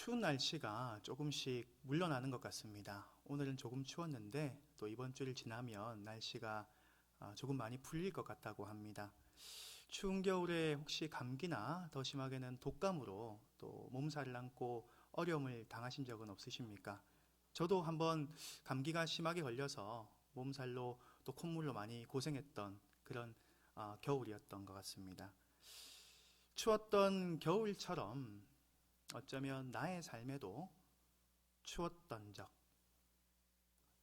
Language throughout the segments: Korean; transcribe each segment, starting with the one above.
추운 날씨가 조금씩 물러나는 것 같습니다. 오늘은 조금 추웠는데 또 이번 주를 지나면 날씨가 조금 많이 풀릴 것 같다고 합니다. 추운 겨울에 혹시 감기나 더 심하게는 독감으로 또 몸살을 앓고 어려움을 당하신 적은 없으십니까? 저도 한번 감기가 심하게 걸려서 몸살로 또 콧물로 많이 고생했던 그런 겨울이었던 것 같습니다. 추웠던 겨울처럼 어쩌면 나의 삶에도 추웠던 적,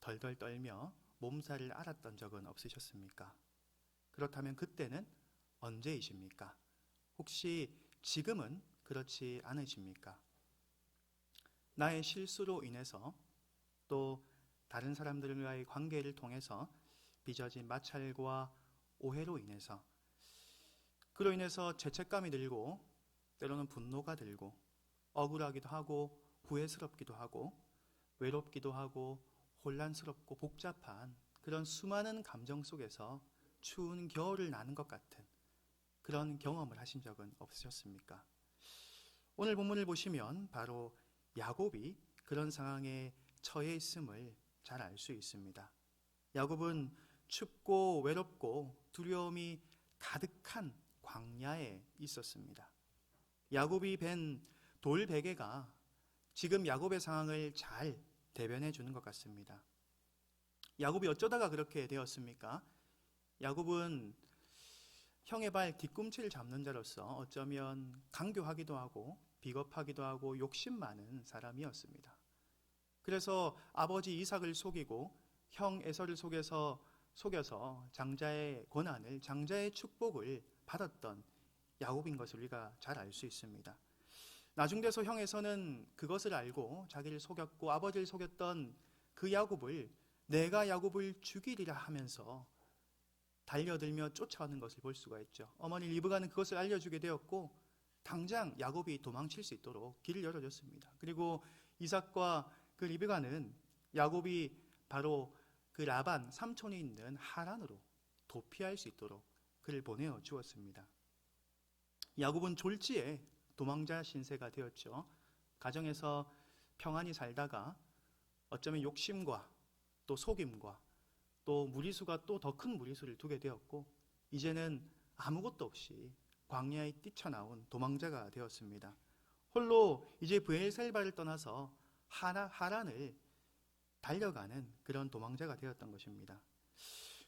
덜덜 떨며 몸살을 앓았던 적은 없으셨습니까? 그렇다면 그때는 언제이십니까? 혹시 지금은 그렇지 않으십니까? 나의 실수로 인해서 또 다른 사람들과의 관계를 통해서 빚어진 마찰과 오해로 인해서 그로 인해서 죄책감이 들고 때로는 분노가 들고 억울하기도 하고 후회스럽기도 하고 외롭기도 하고 혼란스럽고 복잡한 그런 수많은 감정 속에서 추운 겨울을 나는 것 같은 그런 경험을 하신 적은 없으셨습니까? 오늘 본문을 보시면 바로 야곱이 그런 상황에 처해 있음을 잘 알 수 있습니다. 야곱은 춥고 외롭고 두려움이 가득한 광야에 있었습니다. 야곱이 벤 돌베개가 지금 야곱의 상황을 잘 대변해 주는 것 같습니다. 야곱이 어쩌다가 그렇게 되었습니까? 야곱은 형의 발 뒤꿈치를 잡는 자로서 어쩌면 강교하기도 하고 비겁하기도 하고 욕심 많은 사람이었습니다. 그래서 아버지 이삭을 속이고 형 에서를 속여서 장자의 권한을, 장자의 축복을 받았던 야곱인 것을 우리가 잘 알 수 있습니다. 나중 돼서 형 에서는 그것을 알고 자기를 속였고 아버지를 속였던 그 야곱을 내가 야곱을 죽이리라 하면서 달려들며 쫓아오는 것을 볼 수가 있죠. 어머니 리브가는 그것을 알려주게 되었고 당장 야곱이 도망칠 수 있도록 길을 열어줬습니다. 그리고 이삭과 그 리브가는 야곱이 바로 그 라반 삼촌이 있는 하란으로 도피할 수 있도록 그를 보내어 주었습니다. 야곱은 졸지에 도망자 신세가 되었죠. 가정에서 평안히 살다가 어쩌면 욕심과 또 속임과 또 무리수가 또 더 큰 무리수를 두게 되었고 이제는 아무것도 없이 광야에 뛰쳐나온 도망자가 되었습니다. 홀로 이제 브엘셀바를 떠나서 하란을 달려가는 그런 도망자가 되었던 것입니다.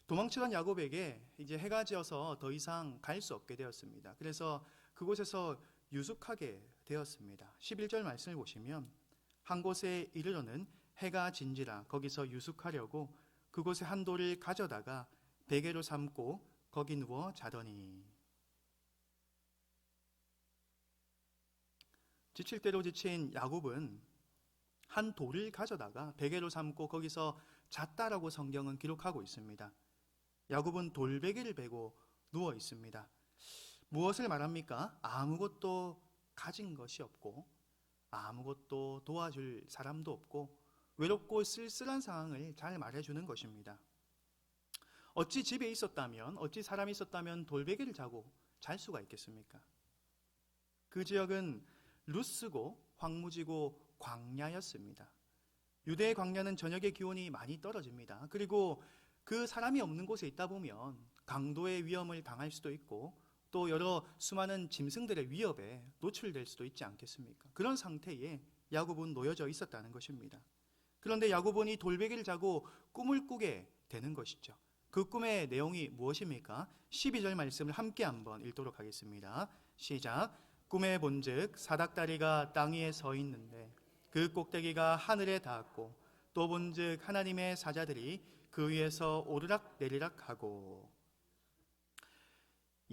도망치던 야곱에게 이제 해가 지어서 더 이상 갈 수 없게 되었습니다. 그래서 그곳에서 유숙하게 되었습니다. 11절 말씀을 보시면 한 곳에 이르러는 해가 진지라 거기서 유숙하려고 그곳에 한 돌을 가져다가 베개로 삼고 거기 누워 자더니 지칠 대로 지친 야곱은 한 돌을 가져다가 베개로 삼고 거기서 잤다라고 성경은 기록하고 있습니다. 야곱은 돌베개를 베고 누워 있습니다. 무엇을 말합니까? 아무것도 가진 것이 없고 아무것도 도와줄 사람도 없고 외롭고 쓸쓸한 상황을 잘 말해주는 것입니다. 어찌 집에 있었다면, 어찌 사람이 있었다면 돌베개를 자고 잘 수가 있겠습니까? 그 지역은 루스고 황무지고 광야였습니다. 유대의 광야는 저녁에 기온이 많이 떨어집니다. 그리고 그 사람이 없는 곳에 있다 보면 강도의 위험을 당할 수도 있고 또 여러 수많은 짐승들의 위협에 노출될 수도 있지 않겠습니까? 그런 상태에 야곱은 놓여져 있었다는 것입니다. 그런데 야곱은 이 돌베개를 자고 꿈을 꾸게 되는 것이죠. 그 꿈의 내용이 무엇입니까? 12절 말씀을 함께 한번 읽도록 하겠습니다. 시작. 꿈에 본즉 사닥다리가 땅 위에 서 있는데 그 꼭대기가 하늘에 닿았고 또 본즉 하나님의 사자들이 그 위에서 오르락 내리락 하고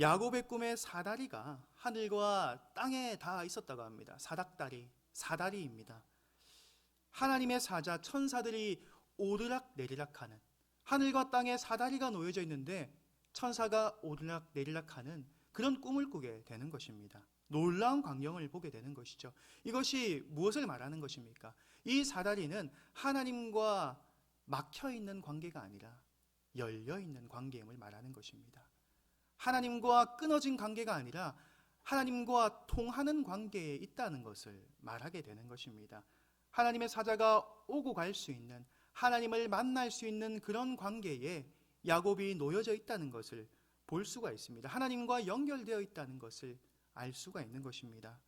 야곱의 꿈의 사다리가 하늘과 땅에 닿아 있었다고 합니다. 사닥다리, 사다리입니다. 하나님의 사자, 천사들이 오르락 내리락 하는 하늘과 땅에 사다리가 놓여져 있는데 천사가 오르락 내리락 하는 그런 꿈을 꾸게 되는 것입니다. 놀라운 광경을 보게 되는 것이죠. 이것이 무엇을 말하는 것입니까? 이 사다리는 하나님과 막혀있는 관계가 아니라 열려있는 관계임을 말하는 것입니다. 하나님과 끊어진 관계가 아니라 하나님과 통하는 관계에 있다는 것을 말하게 되는 것입니다. 하나님의 사자가 오고 갈 수 있는, 하나님을 만날 수 있는 그런 관계에 야곱이 놓여져 있다는 것을 볼 수가 있습니다. 하나님과 연결되어 있다는 것을 알 수가 있는 것입니다.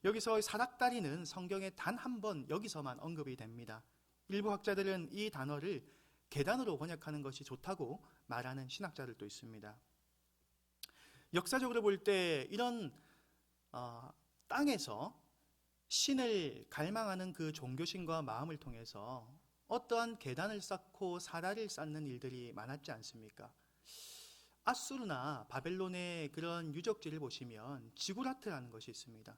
여기서 사닥다리는 성경에 단 한 번 여기서만 언급이 됩니다. 일부 학자들은 이 단어를 계단으로 번역하는 것이 좋다고 말하는 신학자들도 있습니다. 역사적으로 볼 때 이런 땅에서 신을 갈망하는 그 종교심과 마음을 통해서 어떠한 계단을 쌓고 사다리를 쌓는 일들이 많았지 않습니까? 아수르나 바벨론의 그런 유적지를 보시면 지구라트라는 것이 있습니다.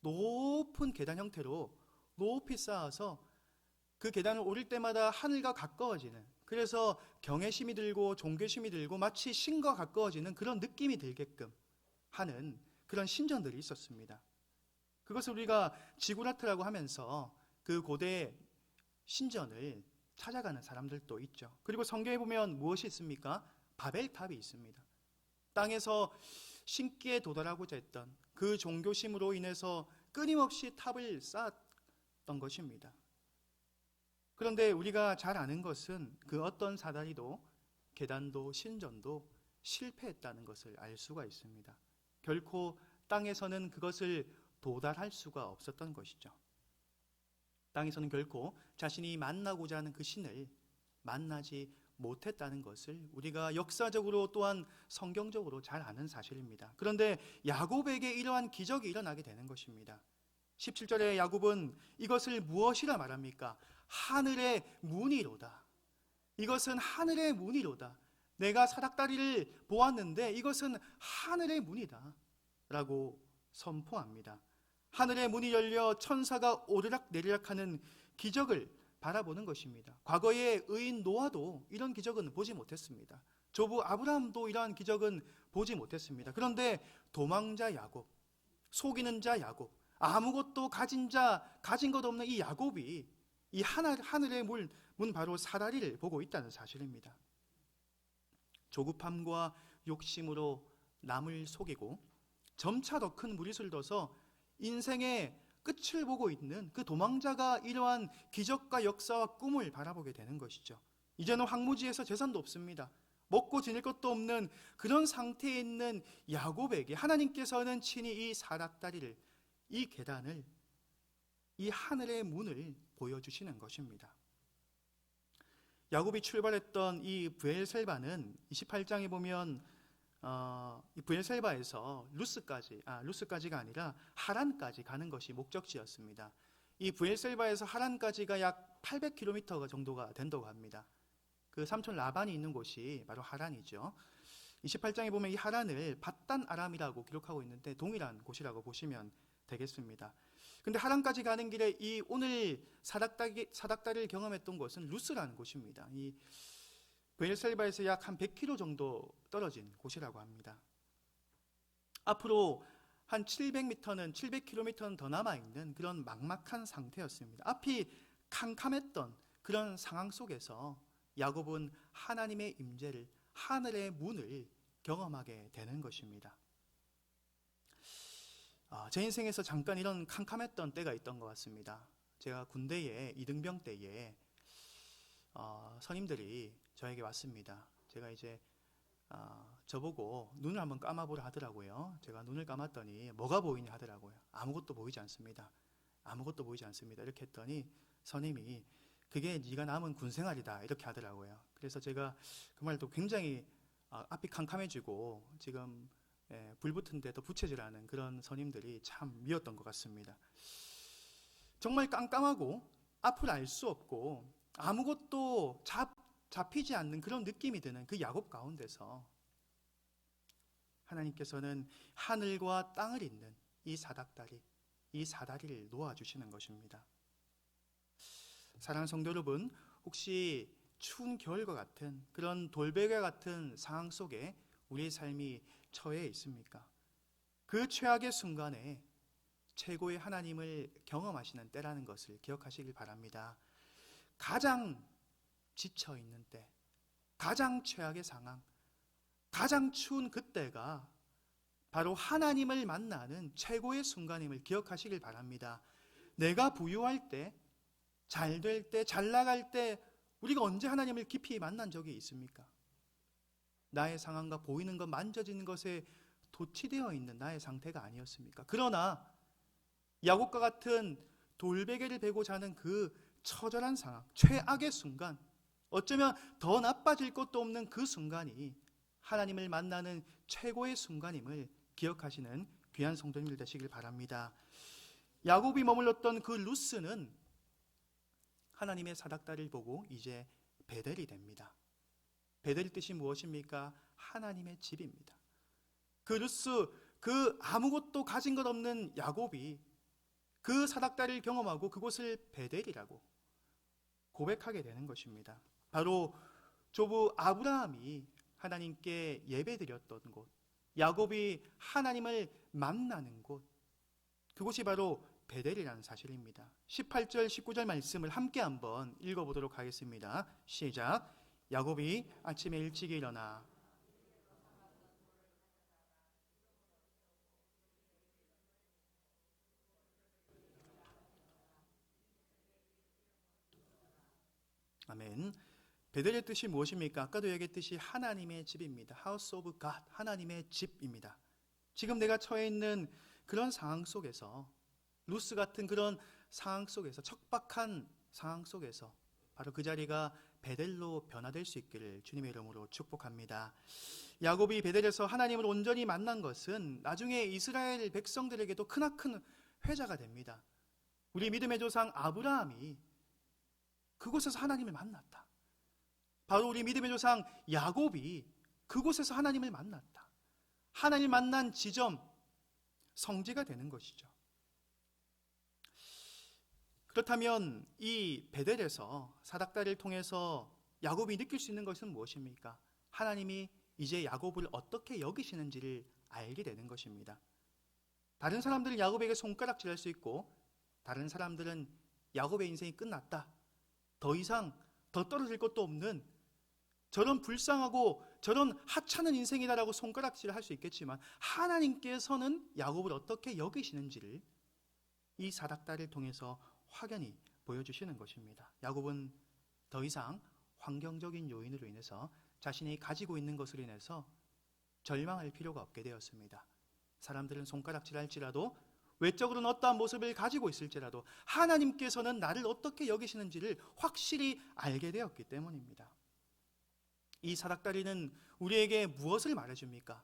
높은 계단 형태로 높이 쌓아서 그 계단을 오를 때마다 하늘과 가까워지는, 그래서 경외심이 들고 종교심이 들고 마치 신과 가까워지는 그런 느낌이 들게끔 하는 그런 신전들이 있었습니다. 그것을 우리가 지구라트라고 하면서 그 고대 신전을 찾아가는 사람들도 있죠. 그리고 성경에 보면 무엇이 있습니까? 바벨탑이 있습니다. 땅에서 신기에 도달하고자 했던 그 종교심으로 인해서 끊임없이 탑을 쌓았던 것입니다. 그런데 우리가 잘 아는 것은 그 어떤 사다리도 계단도 신전도 실패했다는 것을 알 수가 있습니다. 결코 땅에서는 그것을 도달할 수가 없었던 것이죠. 땅에서는 결코 자신이 만나고자 하는 그 신을 만나지 못했다는 것을 우리가 역사적으로 또한 성경적으로 잘 아는 사실입니다. 그런데 야곱에게 이러한 기적이 일어나게 되는 것입니다. 17절에 야곱은 이것을 무엇이라 말합니까? 하늘의 문이로다. 이것은 하늘의 문이로다. 내가 사닥다리를 보았는데 이것은 하늘의 문이다 라고 선포합니다. 하늘의 문이 열려 천사가 오르락 내리락 하는 기적을 바라보는 것입니다. 과거의 의인 노아도 이런 기적은 보지 못했습니다. 조부 아브라함도 이러한 기적은 보지 못했습니다. 그런데 도망자 야곱, 속이는 자 야곱, 아무것도 가진 것 없는 이 야곱이 이 하늘의 문 바로 사다리를 보고 있다는 사실입니다. 조급함과 욕심으로 남을 속이고 점차 더 큰 무리수를 둬서 인생의 끝을 보고 있는 그 도망자가 이러한 기적과 역사와 꿈을 바라보게 되는 것이죠. 이제는 황무지에서 재산도 없습니다. 먹고 지낼 것도 없는 그런 상태에 있는 야곱에게 하나님께서는 친히 이 사닥다리를, 이 계단을, 이 하늘의 문을 보여주시는 것입니다. 야곱이 출발했던 이 브엘셀바는 28장에 보면 이 브엘셀바에서 루스까지가 아니라 하란까지 가는 것이 목적지였습니다. 이 브엘셀바에서 하란까지가 약 800km 정도가 된다고 합니다. 그 삼촌 라반이 있는 곳이 바로 하란이죠. 28장에 보면 이 하란을 밧단 아람이라고 기록하고 있는데 동일한 곳이라고 보시면 되겠습니다. 근데 하란까지 가는 길에 이 오늘 사닥다리를 경험했던 곳은 루스라는 곳입니다. 이 브엘셀바에서 약 한 100km 정도 떨어진 곳이라고 합니다. 앞으로 한 700km는 더 남아있는 그런 막막한 상태였습니다. 앞이 캄캄했던 그런 상황 속에서 야곱은 하나님의 임재를, 하늘의 문을 경험하게 되는 것입니다. 제 인생에서 잠깐 이런 캄캄했던 때가 있던 것 같습니다. 제가 군대에 이등병 때에 선임들이 저에게 왔습니다. 제가 이제 저보고 눈을 한번 감아보라 하더라고요. 제가 눈을 감았더니 뭐가 보이냐 하더라고요. 아무것도 보이지 않습니다. 아무것도 보이지 않습니다. 이렇게 했더니 선임이 그게 네가 남은 군생활이다 이렇게 하더라고요. 그래서 제가 그 말도 굉장히 앞이 캄캄해지고 지금 불 붙은 데도 부채질하는 그런 선임들이 참 미웠던 것 같습니다. 정말 깜깜하고 앞을 알 수 없고 아무것도 잡히지 않는 그런 느낌이 드는 그 야곱 가운데서 하나님께서는 하늘과 땅을 잇는 이 사다리를 놓아주시는 것입니다. 사랑하는 성도 여러분, 혹시 추운 겨울과 같은 그런 돌베개 같은 상황 속에 우리의 삶이 처해 있습니까? 그 최악의 순간에 최고의 하나님을 경험하시는 때라는 것을 기억하시길 바랍니다. 가장 지쳐있는 때, 가장 최악의 상황, 가장 추운 그때가 바로 하나님을 만나는 최고의 순간임을 기억하시길 바랍니다. 내가 부유할 때, 잘 될 때, 잘 나갈 때 우리가 언제 하나님을 깊이 만난 적이 있습니까? 나의 상황과 보이는 것, 만져지는 것에 도취되어 있는 나의 상태가 아니었습니까? 그러나 야곱과 같은 돌베개를 베고 자는 그 처절한 상황, 최악의 순간, 어쩌면 더 나빠질 것도 없는 그 순간이 하나님을 만나는 최고의 순간임을 기억하시는 귀한 성도님들 되시길 바랍니다. 야곱이 머물렀던 그 루스는 하나님의 사닥다리를 보고 이제 베델이 됩니다. 베델의 뜻이 무엇입니까? 하나님의 집입니다. 그 루스, 그 아무것도 가진 것 없는 야곱이 그 사닥다리를 경험하고 그곳을 베델이라고 고백하게 되는 것입니다. 바로 조부 아브라함이 하나님께 예배드렸던 곳, 야곱이 하나님을 만나는 곳, 그곳이 바로 베델이라는 사실입니다. 18절, 19절 말씀을 함께 한번 읽어보도록 하겠습니다. 시작. 야곱이 아침에 일찍 일어나 아멘. 베델의 뜻이 무엇입니까? 아까도 얘기했듯이 하나님의 집입니다. House of God, 하나님의 집입니다. 지금 내가 처해 있는 그런 상황 속에서, 루스 같은 그런 상황 속에서, 척박한 상황 속에서 바로 그 자리가 베델로 변화될 수 있기를 주님의 이름으로 축복합니다. 야곱이 베델에서 하나님을 온전히 만난 것은 나중에 이스라엘 백성들에게도 크나큰 회자가 됩니다. 우리 믿음의 조상 아브라함이 그곳에서 하나님을 만났다. 바로 우리 믿음의 조상 야곱이 그곳에서 하나님을 만났다. 하나님을 만난 지점, 성지가 되는 것이죠. 그렇다면 이 베델에서 사닥다리를 통해서 야곱이 느낄 수 있는 것은 무엇입니까? 하나님이 이제 야곱을 어떻게 여기시는지를 알게 되는 것입니다. 다른 사람들은 야곱에게 손가락질할 수 있고, 다른 사람들은 야곱의 인생이 끝났다, 더 이상 더 떨어질 것도 없는 저런 불쌍하고 저런 하찮은 인생이다라고 손가락질을 할 수 있겠지만, 하나님께서는 야곱을 어떻게 여기시는지를 이 사닥다리를 통해서 확연히 보여주시는 것입니다. 야곱은 더 이상 환경적인 요인으로 인해서 자신이 가지고 있는 것으로 인해서 절망할 필요가 없게 되었습니다. 사람들은 손가락질할지라도, 외적으로는 어떠한 모습을 가지고 있을지라도 하나님께서는 나를 어떻게 여기시는지를 확실히 알게 되었기 때문입니다. 이 사닥다리는 우리에게 무엇을 말해줍니까?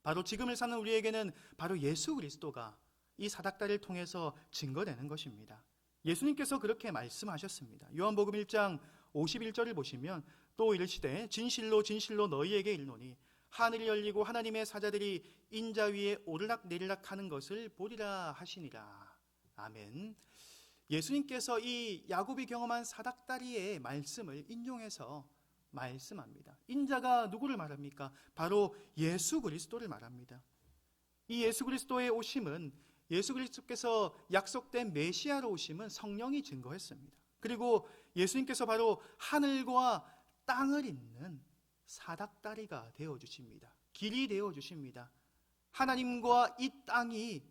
바로 지금을 사는 우리에게는 바로 예수 그리스도가 이 사닥다리를 통해서 증거되는 것입니다. 예수님께서 그렇게 말씀하셨습니다. 요한복음 1장 51절을 보시면, 또 이르시되 진실로 진실로 너희에게 이르노니 하늘이 열리고 하나님의 사자들이 인자 위에 오르락 내리락 하는 것을 보리라 하시니라. 아멘. 예수님께서 이 야곱이 경험한 사닥다리의 말씀을 인용해서 말씀합니다. 인자가 누구를 말합니까? 바로 예수 그리스도를 말합니다. 이 예수 그리스도의 오심은, 예수 그리스도께서 약속된 메시아로 오심은 성령이 증거했습니다. 그리고 예수님께서 바로 하늘과 땅을 잇는 사닥다리가 되어주십니다. 길이 되어주십니다. 하나님과 이 땅이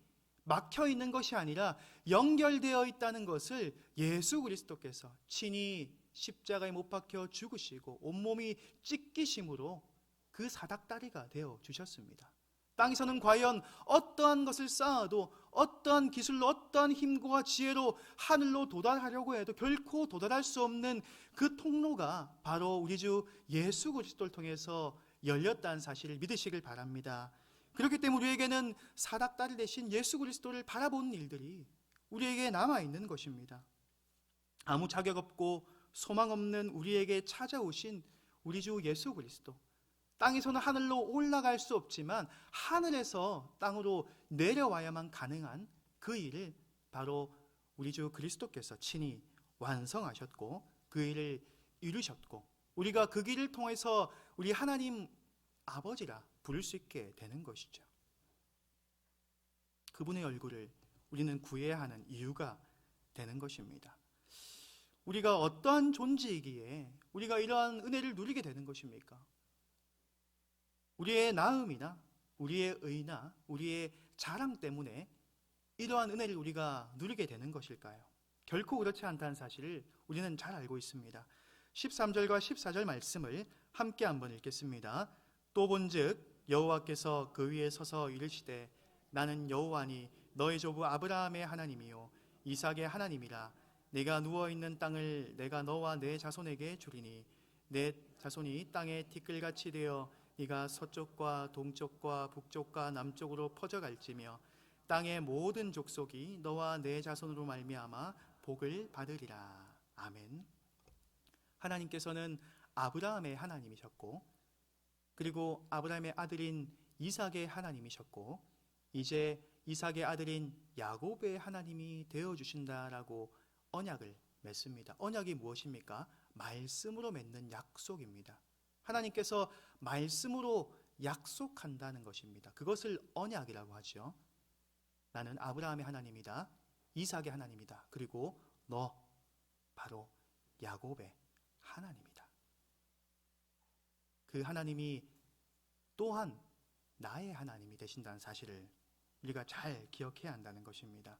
막혀 있는 것이 아니라 연결되어 있다는 것을 예수 그리스도께서 친히 십자가에 못 박혀 죽으시고 온몸이 찢기심으로 그 사닥다리가 되어주셨습니다. 땅에서는 과연 어떠한 것을 쌓아도, 어떠한 기술로, 어떠한 힘과 지혜로 하늘로 도달하려고 해도 결코 도달할 수 없는 그 통로가 바로 우리 주 예수 그리스도를 통해서 열렸다는 사실을 믿으시길 바랍니다. 그렇기 때문에 우리에게는 사닥다리 대신 예수 그리스도를 바라보는 일들이 우리에게 남아있는 것입니다. 아무 자격 없고 소망 없는 우리에게 찾아오신 우리 주 예수 그리스도, 땅에서는 하늘로 올라갈 수 없지만 하늘에서 땅으로 내려와야만 가능한 그 일을 바로 우리 주 그리스도께서 친히 완성하셨고 그 일을 이루셨고, 우리가 그 길을 통해서 우리 하나님 아버지라 부를 수 있게 되는 것이죠. 그분의 얼굴을 우리는 구해야 하는 이유가 되는 것입니다. 우리가 어떠한 존재이기에 우리가 이러한 은혜를 누리게 되는 것입니까? 우리의 나음이나 우리의 의나 우리의 자랑 때문에 이러한 은혜를 우리가 누리게 되는 것일까요? 결코 그렇지 않다는 사실을 우리는 잘 알고 있습니다. 13절과 14절 말씀을 함께 한번 읽겠습니다. 또 본즉 여호와께서 그 위에 서서 이르시되 나는 여호와니 너의 조부 아브라함의 하나님이요 이삭의 하나님이라. 내가 누워있는 땅을 내가 너와 내 자손에게 주리니 내 자손이 땅의 티끌같이 되어 네가 서쪽과 동쪽과 북쪽과 남쪽으로 퍼져갈지며 땅의 모든 족속이 너와 내 자손으로 말미암아 복을 받으리라. 아멘. 하나님께서는 아브라함의 하나님이셨고, 그리고 아브라함의 아들인 이삭의 하나님이셨고, 이제 이삭의 아들인 야곱의 하나님이 되어주신다라고 언약을 맺습니다. 언약이 무엇입니까? 말씀으로 맺는 약속입니다. 하나님께서 말씀으로 약속한다는 것입니다. 그것을 언약이라고 하죠. 나는 아브라함의 하나님이다, 이삭의 하나님이다, 그리고 너 바로 야곱의 하나님이다. 그 하나님이 또한 나의 하나님이 되신다는 사실을 우리가 잘 기억해야 한다는 것입니다.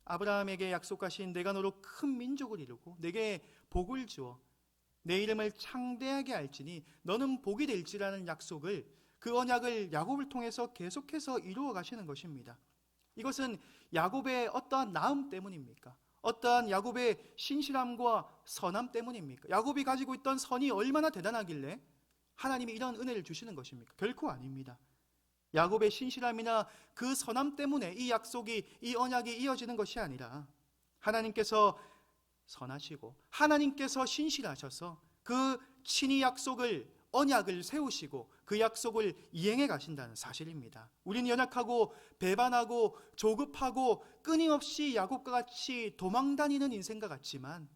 아브라함에게 약속하신 내가 너로 큰 민족을 이루고 내게 복을 주어 내 이름을 창대하게 할지니 너는 복이 될지라는 약속을, 그 언약을 야곱을 통해서 계속해서 이루어 가시는 것입니다. 이것은 야곱의 어떠한 나음 때문입니까? 어떠한 야곱의 신실함과 선함 때문입니까? 야곱이 가지고 있던 선이 얼마나 대단하길래 하나님이 이런 은혜를 주시는 것입니까? 결코 아닙니다. 야곱의 신실함이나 그 선함 때문에 이 약속이, 이 언약이 이어지는 것이 아니라 하나님께서 선하시고 하나님께서 신실하셔서 그 친히 약속을, 언약을 세우시고 그 약속을 이행해 가신다는 사실입니다. 우리는 연약하고 배반하고 조급하고 끊임없이 야곱과 같이 도망다니는 인생과 같지만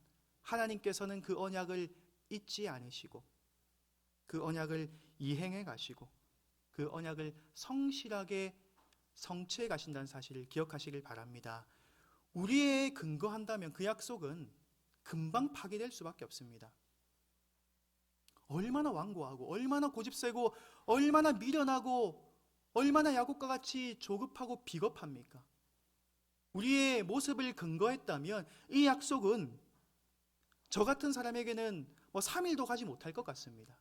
하나님께서는 그 언약을 잊지 않으시고 그 언약을 이행해 가시고 그 언약을 성실하게 성취해 가신다는 사실을 기억하시길 바랍니다. 우리에 근거한다면 그 약속은 금방 파기될 수밖에 없습니다. 얼마나 완고하고 얼마나 고집세고 얼마나 미련하고 얼마나 야곱과 같이 조급하고 비겁합니까? 우리의 모습을 근거했다면 이 약속은 저 같은 사람에게는 3일도 가지 못할 것 같습니다.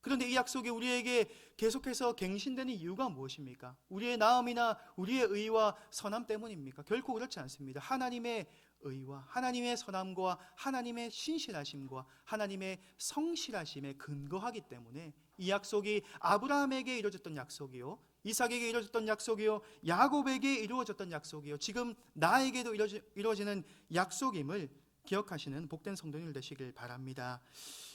그런데 이 약속이 우리에게 계속해서 갱신되는 이유가 무엇입니까? 우리의 나음이나 우리의 의와 선함 때문입니까? 결코 그렇지 않습니다. 하나님의 의와 하나님의 선함과 하나님의 신실하심과 하나님의 성실하심에 근거하기 때문에 이 약속이 아브라함에게 이루어졌던 약속이요, 이삭에게 이루어졌던 약속이요, 야곱에게 이루어졌던 약속이요, 지금 나에게도 이루어지는 약속임을 기억하시는 복된 성도님들 되시길 바랍니다.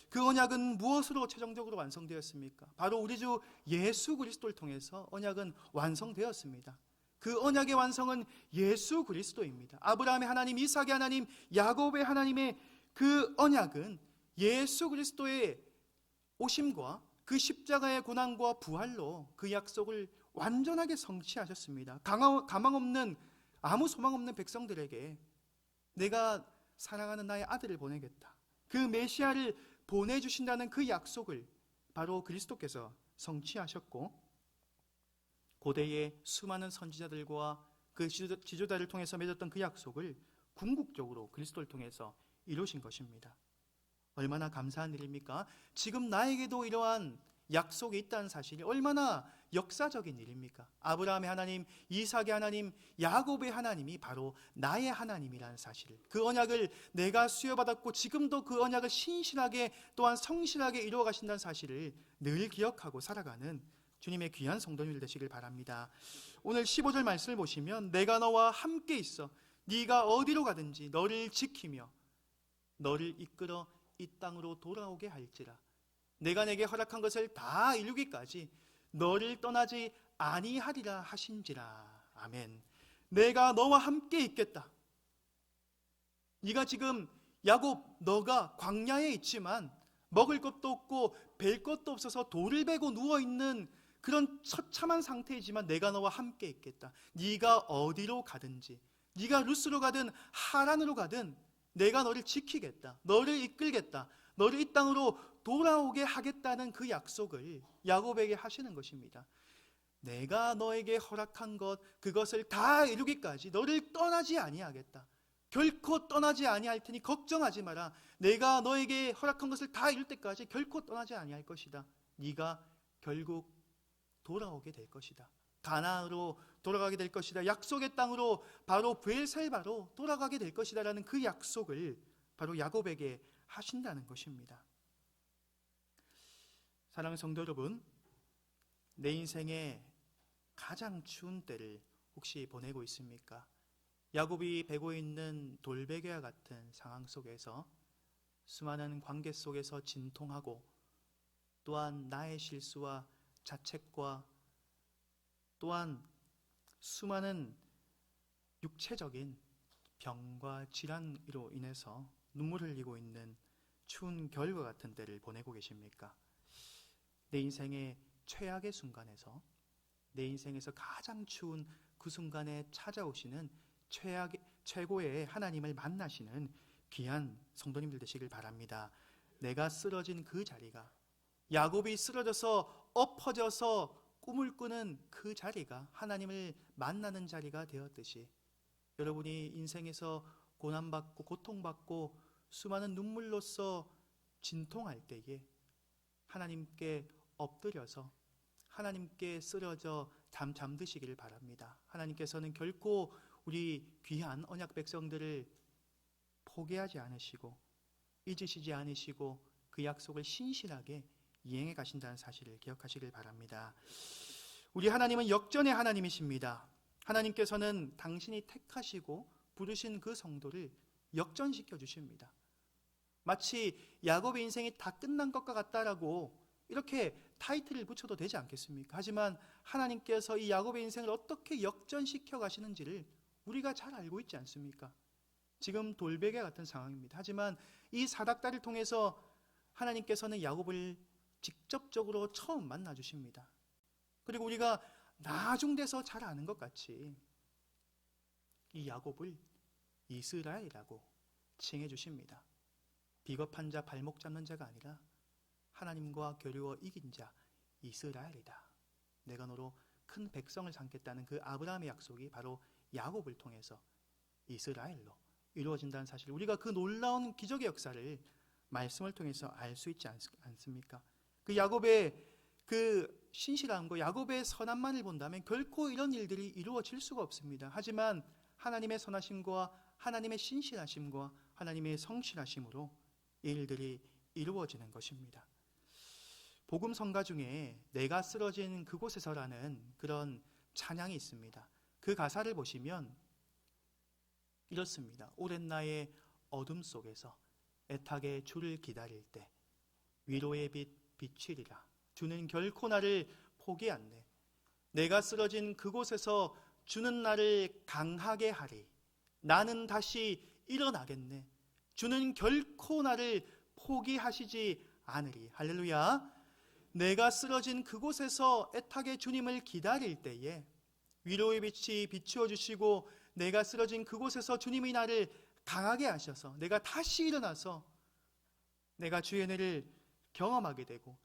그 언약은 무엇으로 최종적으로 완성되었습니까? 바로 우리 주 예수 그리스도를 통해서 언약은 완성되었습니다. 그 언약의 완성은 예수 그리스도입니다. 아브라함의 하나님, 이삭의 하나님, 야곱의 하나님의 그 언약은 예수 그리스도의 오심과 그 십자가의 고난과 부활로 그 약속을 완전하게 성취하셨습니다. 가망 없는, 아무 소망 없는 백성들에게 내가 사랑하는 나의 아들을 보내겠다, 그 메시아를 보내주신다는 그 약속을 바로 그리스도께서 성취하셨고, 고대의 수많은 선지자들과 그 지도자를 통해서 맺었던 그 약속을 궁극적으로 그리스도를 통해서 이루신 것입니다. 얼마나 감사한 일입니까? 지금 나에게도 이러한 약속이 있다는 사실이 얼마나 역사적인 일입니까? 아브라함의 하나님, 이삭의 하나님, 야곱의 하나님이 바로 나의 하나님이라는 사실, 그 언약을 내가 수여받았고 지금도 그 언약을 신실하게 또한 성실하게 이루어 가신다는 사실을 늘 기억하고 살아가는 주님의 귀한 성도님들 되시길 바랍니다. 오늘 15절 말씀을 보시면 내가 너와 함께 있어 네가 어디로 가든지 너를 지키며 너를 이끌어 이 땅으로 돌아오게 할지라. 내가 내게 허락한 것을 다 이루기까지 너를 떠나지 아니하리라 하신지라. 아멘. 내가 너와 함께 있겠다. 네가 지금 야곱, 너가 광야에 있지만 먹을 것도 없고 벨 것도 없어서 돌을 베고 누워있는 그런 처참한 상태이지만 내가 너와 함께 있겠다. 네가 어디로 가든지, 네가 루스로 가든 하란으로 가든 내가 너를 지키겠다, 너를 이끌겠다, 너를 이 땅으로 돌아오게 하겠다는 그 약속을 야곱에게 하시는 것입니다. 내가 너에게 허락한 것 그것을 다 이루기까지 너를 떠나지 아니하겠다. 결코 떠나지 아니할 테니 걱정하지 마라. 내가 너에게 허락한 것을 다 이룰 때까지 결코 떠나지 아니할 것이다. 네가 결국 돌아오게 될 것이다. 가나안으로 돌아가게 될 것이다. 약속의 땅으로 바로 브엘셀바로 돌아가게 될 것이다 라는 그 약속을 바로 야곱에게 하신다는 것입니다. 사랑하는 성도 여러분, 내 인생의 가장 추운 때를 혹시 보내고 있습니까? 야곱이 베고 있는 돌베개와 같은 상황 속에서 수많은 관계 속에서 진통하고 또한 나의 실수와 자책과 또한 수많은 육체적인 병과 질환으로 인해서 눈물을 흘리고 있는 추운 겨울과 같은 때를 보내고 계십니까? 내 인생의 최악의 순간에서 내 인생에서 가장 추운 그 순간에 찾아오시는 최고의 하나님을 만나시는 귀한 성도님들 되시길 바랍니다. 내가 쓰러진 그 자리가, 야곱이 쓰러져서 엎어져서 꿈을 꾸는 그 자리가 하나님을 만나는 자리가 되었듯이 여러분이 인생에서 고난받고 고통받고 수많은 눈물로써 진통할 때에 하나님께 엎드려서 하나님께 쓰러져 잠드시기를 바랍니다. 하나님께서는 결코 우리 귀한 언약 백성들을 포기하지 않으시고 잊으시지 않으시고 그 약속을 신실하게 이행해 가신다는 사실을 기억하시길 바랍니다. 우리 하나님은 역전의 하나님이십니다. 하나님께서는 당신이 택하시고 부르신 그 성도를 역전시켜 주십니다. 마치 야곱의 인생이 다 끝난 것과 같다라고 이렇게 타이틀을 붙여도 되지 않겠습니까? 하지만 하나님께서 이 야곱의 인생을 어떻게 역전시켜 가시는지를 우리가 잘 알고 있지 않습니까? 지금 돌베개 같은 상황입니다. 하지만 이 사닥다리를 통해서 하나님께서는 야곱을 직접적으로 처음 만나 주십니다. 그리고 우리가 나중돼서 잘 아는 것 같이 이 야곱을 이스라엘이라고 칭해 주십니다. 비겁한 자, 발목 잡는 자가 아니라 하나님과 겨루어 이긴 자 이스라엘이다. 내가 너로 큰 백성을 삼겠다는 그 아브라함의 약속이 바로 야곱을 통해서 이스라엘로 이루어진다는 사실, 우리가 그 놀라운 기적의 역사를 말씀을 통해서 알 수 있지 않습니까? 그 야곱의 그 신실함과 야곱의 선함만을 본다면 결코 이런 일들이 이루어질 수가 없습니다. 하지만 하나님의 선하심과 하나님의 신실하심과 하나님의 성실하심으로 이 일들이 이루어지는 것입니다. 복음 성가 중에 내가 쓰러진 그곳에서라는 그런 찬양이 있습니다. 그 가사를 보시면 이렇습니다. 오랜 나의 어둠 속에서 애타게 주를 기다릴 때 위로의 빛 비치리라. 주는 결코 나를 포기 않네. 내가 쓰러진 그곳에서 주는 나를 강하게 하리. 나는 다시 일어나겠네. 주는 결코 나를 포기하시지 않으리. 할렐루야. 내가 쓰러진 그곳에서 애타게 주님을 기다릴 때에 위로의 빛이 비추어 주시고 내가 쓰러진 그곳에서 주님이 나를 강하게 하셔서 내가 다시 일어나서 내가 주의 은혜를 경험하게 되고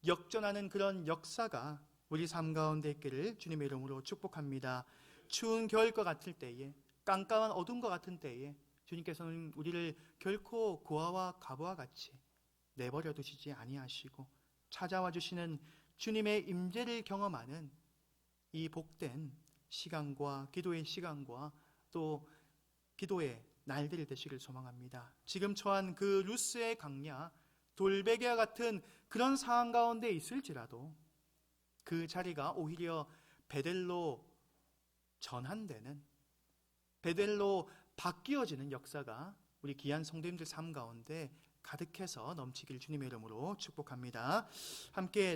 역전하는 그런 역사가 우리 삶 가운데 있기를 주님의 이름으로 축복합니다. 추운 겨울과 같을 때에, 깜깜한 어둠과 같은 때에 주님께서는 우리를 결코 고아와 과부와 같이 내버려 두시지 아니하시고 찾아와 주시는 주님의 임재를 경험하는 이 복된 시간과 기도의 시간과 또 기도의 날들이 되시길 소망합니다. 지금 처한 그 루스의 강야, 돌베개와 같은 그런 상황 가운데 있을지라도 그 자리가 오히려 베델로 전환되는, 베델로 바뀌어지는 역사가 우리 귀한 성도님들 삶 가운데 가득해서 넘치길 주님의 이름으로 축복합니다. 함께